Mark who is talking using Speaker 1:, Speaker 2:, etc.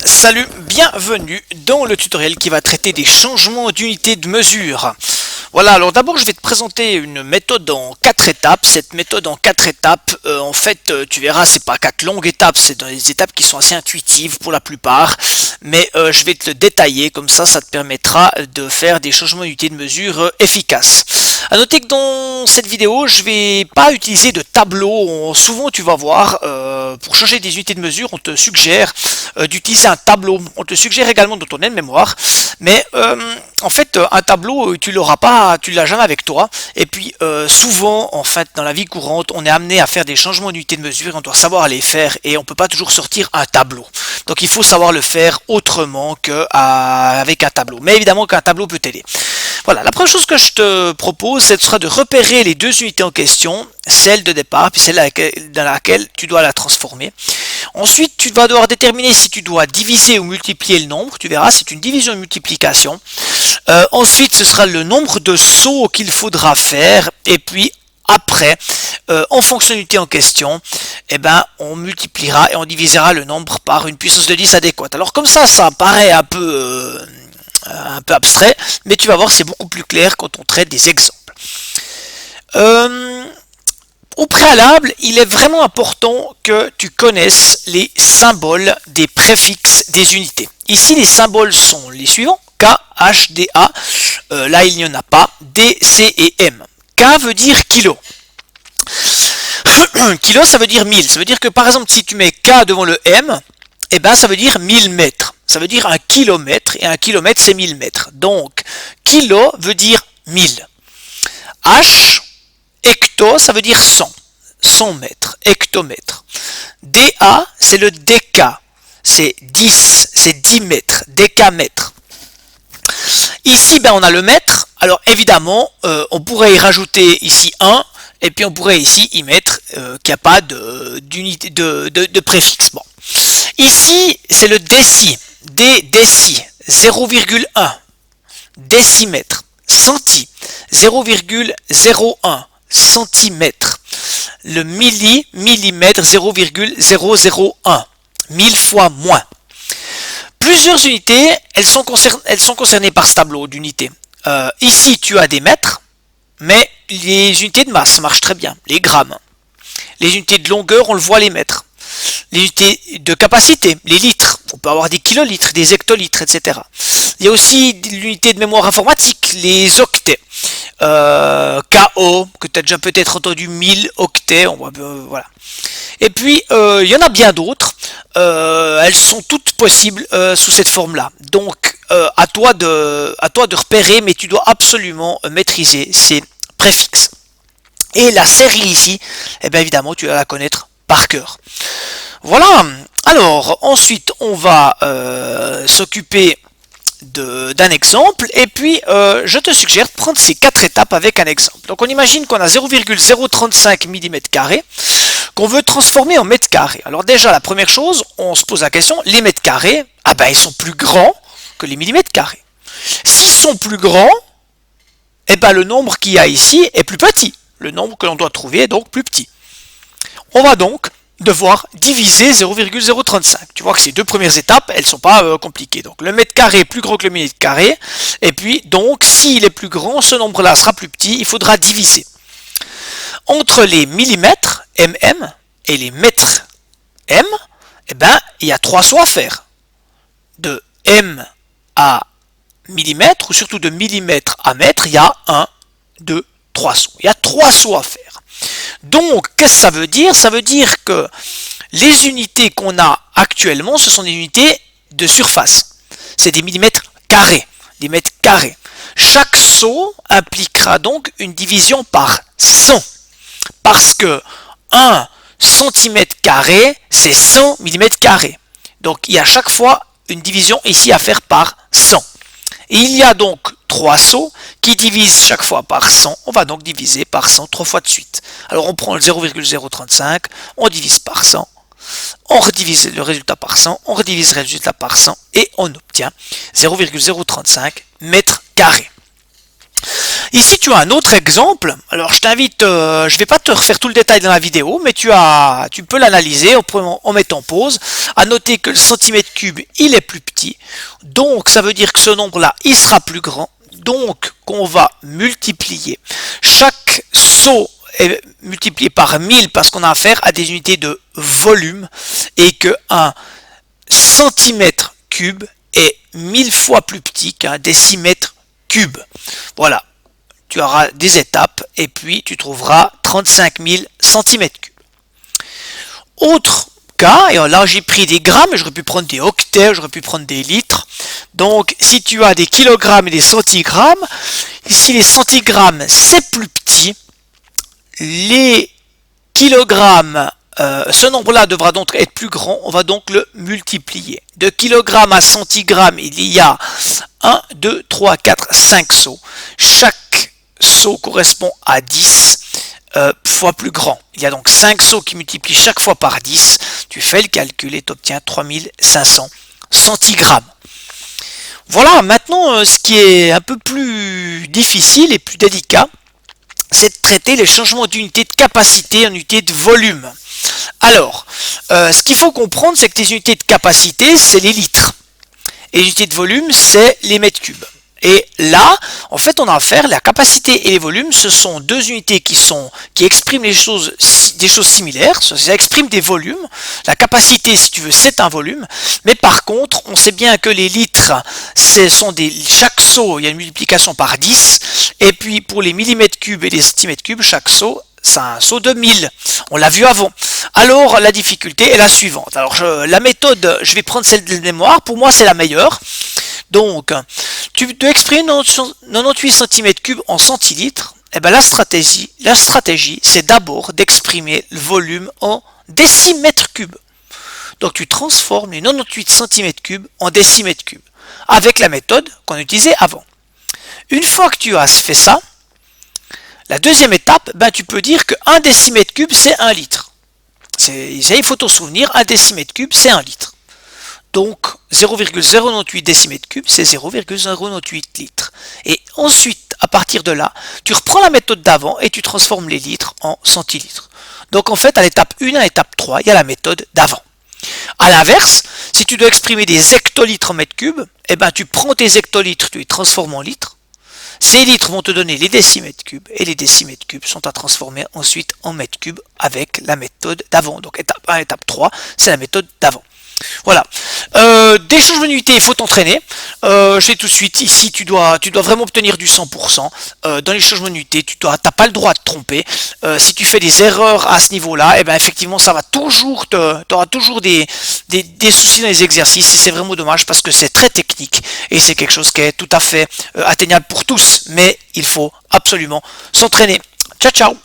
Speaker 1: Salut, bienvenue dans le tutoriel qui va traiter des changements d'unité de mesure. Voilà, alors d'abord je vais te présenter une méthode en 4 étapes. Cette méthode en 4 étapes, tu verras, c'est pas 4 longues étapes, c'est des étapes qui sont assez intuitives pour la plupart. Mais je vais te le détailler, comme ça te permettra de faire des changements d'unité de mesure efficaces. A noter que dans cette vidéo, je vais pas utiliser de tableau. Souvent tu vas voir, pour changer des unités de mesure, on te suggère d'utiliser un tableau. On te suggère également dans ton aide-mémoire, mais en fait un tableau tu l'auras pas, tu l'as jamais avec toi. Et puis souvent en fait dans la vie courante on est amené à faire des changements d'unité de mesure, on doit savoir les faire et on peut pas toujours sortir un tableau. Donc il faut savoir le faire autrement qu'avec un tableau. Mais évidemment qu'un tableau peut t'aider. Voilà, la première chose que je te propose, ce sera de repérer les deux unités en question, celle de départ, puis celle dans laquelle tu dois la transformer. Ensuite, tu vas devoir déterminer si tu dois diviser ou multiplier le nombre. Tu verras, c'est une division et multiplication. Ensuite, ce sera le nombre de sauts qu'il faudra faire. Et puis, après, en fonction de l'unité en question, on multipliera et on divisera le nombre par une puissance de 10 adéquate. Alors comme ça paraît un peu abstrait, mais tu vas voir, c'est beaucoup plus clair quand on traite des exemples. Au préalable, il est vraiment important que tu connaisses les symboles des préfixes des unités. Ici, les symboles sont les suivants: K, H, D, A. Là, il n'y en a pas. D, C et M. K veut dire kilo. Kilo, ça veut dire 1000. Ça veut dire que, par exemple, si tu mets K devant le M, ça veut dire 1000 mètres. Ça veut dire un kilomètre, et un kilomètre, c'est 1000 mètres. Donc, kilo veut dire 1000. H, hecto, ça veut dire 100. 100 mètres, hectomètre. DA, c'est le déca. C'est 10, c'est 10 mètres, décamètre. Ici, on a le mètre. Alors, évidemment, on pourrait y rajouter ici 1, et puis on pourrait ici y mettre qu'il n'y a pas d'unité de préfixe. Bon. Ici, c'est le déci. Déci, 0,1. Décimètre. Centi, 0,01 centimètre. Le millimètre, 0,001. 1000 fois moins. Plusieurs unités, elles sont concernées par ce tableau d'unités. Ici, tu as des mètres, mais les unités de masse marchent très bien. Les grammes. Les unités de longueur, on le voit, les mètres. Les unités de capacité, les litres. On peut avoir des kilolitres, des hectolitres, etc. Il y a aussi l'unité de mémoire informatique, les octets. KO, que tu as déjà peut-être entendu, 1000 octets. Voilà. Et puis, il y en a bien d'autres. Elles sont toutes possibles sous cette forme-là. Donc, à toi de repérer, mais tu dois absolument maîtriser ces préfixes. Et la série ici, évidemment, tu vas la connaître par cœur. Voilà. Alors, ensuite, on va s'occuper d'un exemple, et puis je te suggère de prendre ces 4 étapes avec un exemple. Donc on imagine qu'on a 0,035 mm2 qu'on veut transformer en mètres carrés. Alors déjà, la première chose, on se pose la question, les mètres carrés, ils sont plus grands que les millimètres carrés. S'ils sont plus grands, le nombre qu'il y a ici est plus petit. Le nombre que l'on doit trouver est donc plus petit. On va donc devoir diviser 0,035. Tu vois que ces deux premières étapes, elles ne sont pas compliquées. Donc le mètre carré est plus grand que le millimètre carré. Et puis, donc, s'il est plus grand, ce nombre-là sera plus petit. Il faudra diviser. Entre les millimètres, mm, et les mètres, m, il y a 3 sauts à faire. De m à millimètre, ou surtout de millimètre à mètre, il y a 1, 2, 3 sauts. Il y a 3 sauts à faire. Donc, qu'est-ce que ça veut dire? Ça veut dire que les unités qu'on a actuellement, ce sont des unités de surface. C'est des millimètres carrés, des mètres carrés. Chaque saut impliquera donc une division par 100. Parce que 1 centimètre carré, c'est 100 millimètres carrés. Donc, il y a à chaque fois une division ici à faire par 100. Et il y a donc 3 sauts qui divisent chaque fois par 100. On va donc diviser par 100 3 fois de suite. Alors on prend le 0,035, on divise par 100, on redivise le résultat par 100, on redivise le résultat par 100 et on obtient 0,035 mètres carrés. Ici, tu as un autre exemple. Alors, je t'invite, je vais pas te refaire tout le détail dans la vidéo, mais tu peux l'analyser en mettant pause. À noter que le centimètre cube, il est plus petit. Donc, ça veut dire que ce nombre-là, il sera plus grand. Donc, qu'on va multiplier. Chaque saut est multiplié par 1000 parce qu'on a affaire à des unités de volume et que un centimètre cube est 1000 fois plus petit qu'un décimètre cube. Voilà. Tu auras des étapes et puis tu trouveras 35 000 centimètres cubes. Autre cas, et là j'ai pris des grammes, j'aurais pu prendre des octets, j'aurais pu prendre des litres. Donc si tu as des kilogrammes et des centigrammes, ici les centigrammes c'est plus petit, les kilogrammes, ce nombre-là devra donc être plus grand, on va donc le multiplier. De kilogramme à centigramme, il y a 1, 2, 3, 4, 5 sauts. Chaque saut correspond à 10 fois plus grand. Il y a donc 5 sauts qui multiplient chaque fois par 10. Tu fais le calcul et tu obtiens 3500 centigrammes. Voilà, maintenant ce qui est un peu plus difficile et plus délicat, c'est de traiter les changements d'unité de capacité en unité de volume. Alors, ce qu'il faut comprendre, c'est que tes unités de capacité, c'est les litres. Et les unités de volume, c'est les mètres cubes. Et là, en fait, on a affaire, la capacité et les volumes, ce sont deux unités qui expriment des choses similaires, ça exprime des volumes. La capacité, si tu veux, c'est un volume. Mais par contre, on sait bien que les litres, chaque saut, il y a une multiplication par 10. Et puis, pour les millimètres cubes et les centimètres cubes, chaque saut, c'est un saut de 1000. On l'a vu avant. Alors, la difficulté est la suivante. Alors, la méthode, je vais prendre celle de mémoire. Pour moi, c'est la meilleure. Donc, tu dois exprimer 98 cm3 en centilitres. Et bien, la stratégie, c'est d'abord d'exprimer le volume en décimètres cubes. Donc, tu transformes les 98 cm3 en décimètres cubes avec la méthode qu'on utilisait avant. Une fois que tu as fait ça, la deuxième étape, tu peux dire que 1 décimètre cube, c'est 1 litre. Il faut t'en souvenir, 1 décimètre cube, c'est 1 litre. Donc 0,098 décimètres cubes, c'est 0,098 litres. Et ensuite, à partir de là, tu reprends la méthode d'avant et tu transformes les litres en centilitres. Donc en fait, à l'étape 1 et à l'étape 3, il y a la méthode d'avant. A l'inverse, si tu dois exprimer des hectolitres en mètres cubes, tu prends tes hectolitres, tu les transformes en litres. Ces litres vont te donner les décimètres cubes et les décimètres cubes sont à transformer ensuite en mètres cubes avec la méthode d'avant. Donc étape 1, étape 3, c'est la méthode d'avant. Voilà. Des changements d'unité, il faut t'entraîner. Je sais tout de suite, ici tu dois vraiment obtenir du 100%. Dans les changements d'unité, tu n'as pas le droit de te tromper. Si tu fais des erreurs à ce niveau-là, effectivement, ça va toujours tu auras toujours des soucis dans les exercices et c'est vraiment dommage parce que c'est très technique et c'est quelque chose qui est tout à fait atteignable pour tous. Mais il faut absolument s'entraîner. Ciao, ciao!